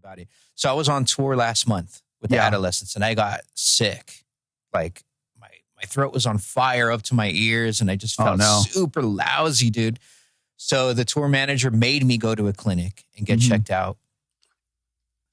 about it. So I was on tour last month with the Adolescents, and I got sick. Like my throat was on fire up to my ears, and I just felt super lousy, dude. So the tour manager made me go to a clinic and get checked out.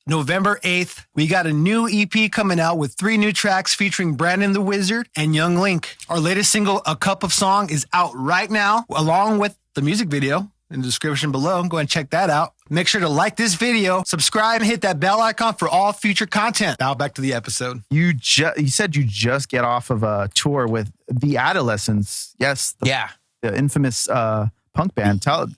November 8th, we got a new EP coming out with 3 new tracks featuring Brandon the Wizard and Young Link. Our latest single, A Cup of Song, is out right now, along with the music video in the description below. Go and check that out. Make sure to like this video, subscribe, and hit that bell icon for all future content. Now back to the episode. You said you just get off of a tour with the Adolescents. Yes. The infamous punk band. Tell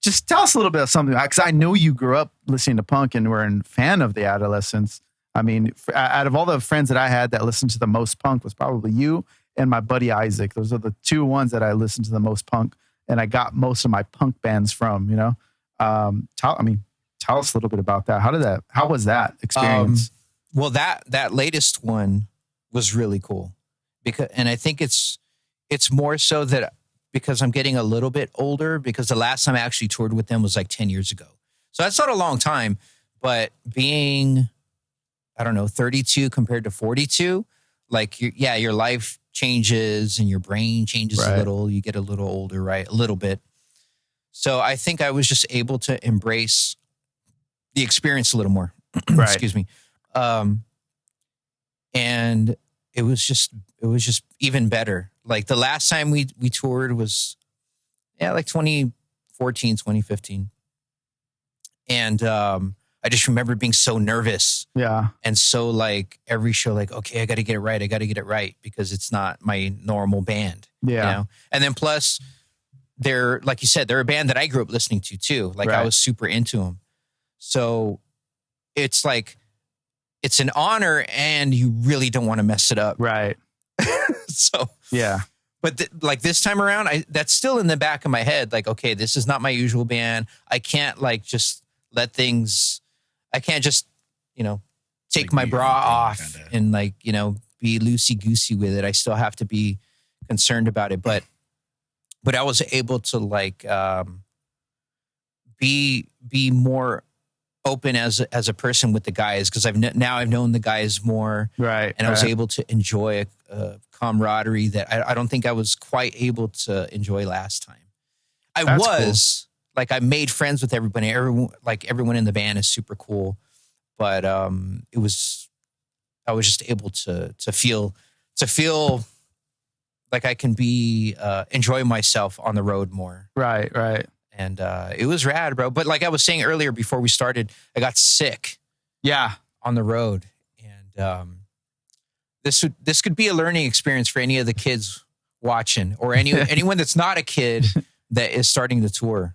us a little bit of something, because I know you grew up listening to punk and were a fan of the Adolescents. I mean, out of all the friends that I had that listened to the most punk was probably you and my buddy Isaac. Those are the 2 ones that I listened to the most punk, and I got most of my punk bands from, you know. Tell us a little bit about that. How was that experience? Well, that latest one was really cool, and I think it's more so that because I'm getting a little bit older, because the last time I actually toured with them was like 10 years ago. So that's not a long time, but being, 32 compared to 42, like your life changes and your brain changes a little. You get a little older, right? A little bit. So I think I was just able to embrace the experience a little more. Excuse me. And it was just even better. Like the last time we toured was, like 2014, 2015. And I just remember being so nervous. Yeah. And so like every show, like, okay, I got to get it right because it's not my normal band. Yeah. You know? And then plus they're, like you said, they're a band that I grew up listening to too. Like I was super into them. So it's like, it's an honor and you really don't want to mess it up. Right. So, yeah. But like this time around, that's still in the back of my head. Like, okay, this is not my usual band. I can't like just let things, I can't just, take like my bra off kinda. And like, be loosey goosey with it. I still have to be concerned about it. But I was able to like, be more open as a person with the guys, because I've known the guys more, right? And I was able to enjoy a camaraderie that I don't think I was quite able to enjoy last time. That's cool. Like I made friends with everybody. Everyone in the band is super cool, but I was just able to feel like I can be enjoy myself on the road more. Right. And it was rad, bro. But like I was saying earlier before we started, I got sick. Yeah. On the road. And this could be a learning experience for any of the kids watching, or anyone that's not a kid that is starting the tour.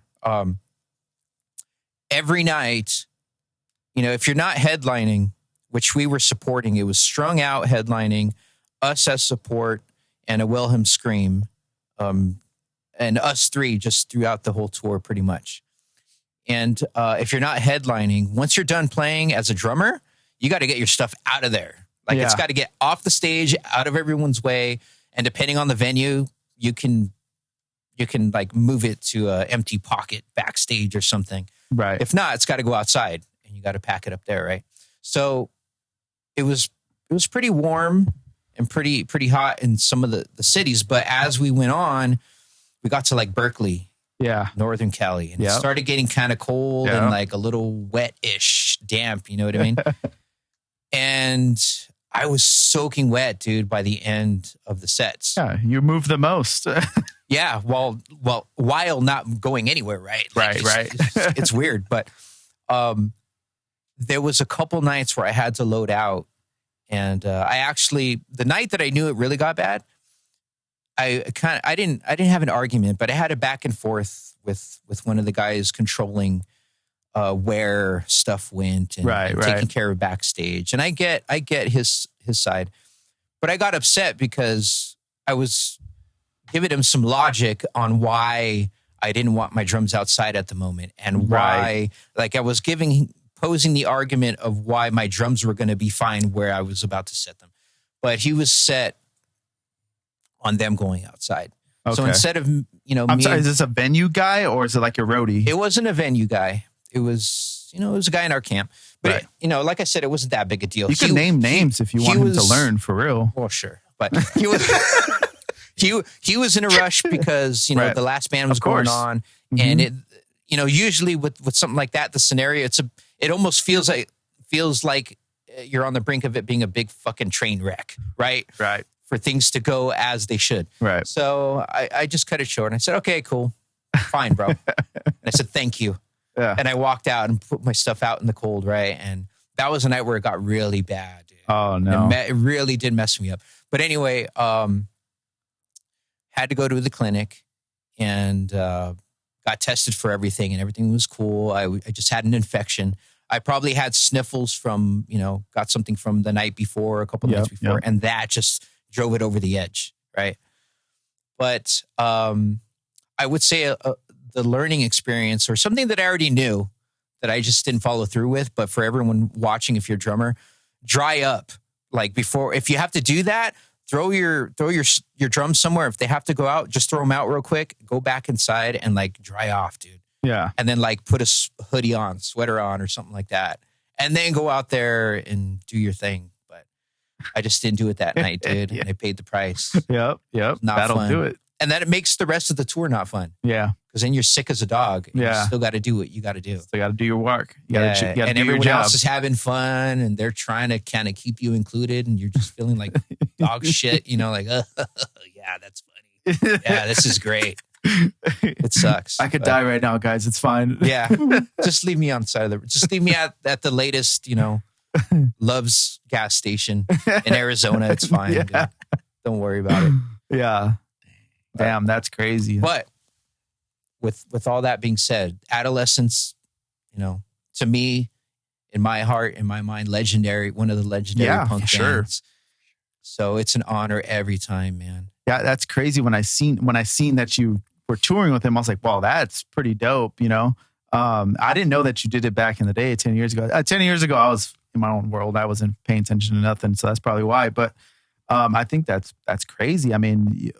Every night, if you're not headlining, which we were supporting, it was Strung Out headlining, us as support, and a Wilhelm Scream. And us 3 just throughout the whole tour pretty much. And if you're not headlining, once you're done playing as a drummer, you got to get your stuff out of there. Like it's got to get off the stage, out of everyone's way. And depending on the venue, you can like move it to an empty pocket backstage or something. Right. If not, it's got to go outside and you got to pack it up there, right? So it was pretty warm and pretty hot in some of the cities. But as we went on, we got to like Berkeley, Northern Cali, and it started getting kind of cold and like a little wet-ish, damp, you know what I mean? And I was soaking wet, dude, by the end of the sets. Yeah, you moved the most. Yeah, well, while not going anywhere, right? Like it's weird, but there was a couple nights where I had to load out, and the night that I knew it really got bad, I didn't have an argument, but I had a back and forth with one of the guys controlling where stuff went and taking care of backstage. And I get his side, but I got upset because I was giving him some logic on why I didn't want my drums outside at the moment, and why like I was posing the argument of why my drums were going to be fine where I was about to set them, but he was set on them going outside. Okay. So instead of, I'm sorry, is this a venue guy or is it like a roadie? It wasn't a venue guy. It was was, it was a guy in our camp. But, like I said, it wasn't that big a deal. You can name names if you want him to learn for real. Well, sure. But he was he was in a rush because, the last band was going on. Mm-hmm. And it, usually with something like that, the scenario, it almost feels like you're on the brink of it being a big fucking train wreck, right? Right. For things to go as they should. Right. So I just cut it short and I said, okay, cool. Fine, bro. And I said, thank you. Yeah. And I walked out and put my stuff out in the cold, right? And that was a night where it got really bad, dude. Oh, no. It really did mess me up. But anyway, had to go to the clinic and got tested for everything and everything was cool. I just had an infection. I probably had sniffles from, got something from the night before, a couple of nights before, and that just drove it over the edge, right? But I would say the learning experience or something that I already knew that I just didn't follow through with, but for everyone watching, if you're a drummer, dry up. Like before, if you have to do that, throw your drums somewhere. If they have to go out, just throw them out real quick, go back inside and dry off, dude. Yeah. And then put a hoodie on, sweater on or something like that. And then go out there and do your thing. But I just didn't do it that night, dude. And I paid the price. Yep. That'll fun. do it. And then it makes the rest of the tour not fun. Yeah. Because then you're sick as a dog. And you still got to do what you got to do. Still got to do your work. You gotta and do everyone your job. else is having fun and they're trying to kind of keep you included and you're just feeling like dog shit, yeah, that's funny. Yeah, this is great. It sucks. I could die right now, guys. It's fine. Yeah. Just leave me on the side of just leave me at the latest, Love's gas station in Arizona. It's fine. Yeah. Dude. Don't worry about it. Yeah. Damn, that's crazy. But with all that being said, Adolescents, to me, in my heart, in my mind, legendary, one of the legendary punk bands. So it's an honor every time, man. Yeah, that's crazy. When I seen that you were touring with him, I was like, wow, that's pretty dope, I didn't know that you did it back in the day, 10 years ago. 10 years ago, I was in my own world. I wasn't paying attention to nothing, so that's probably why. But I think that's crazy. I mean...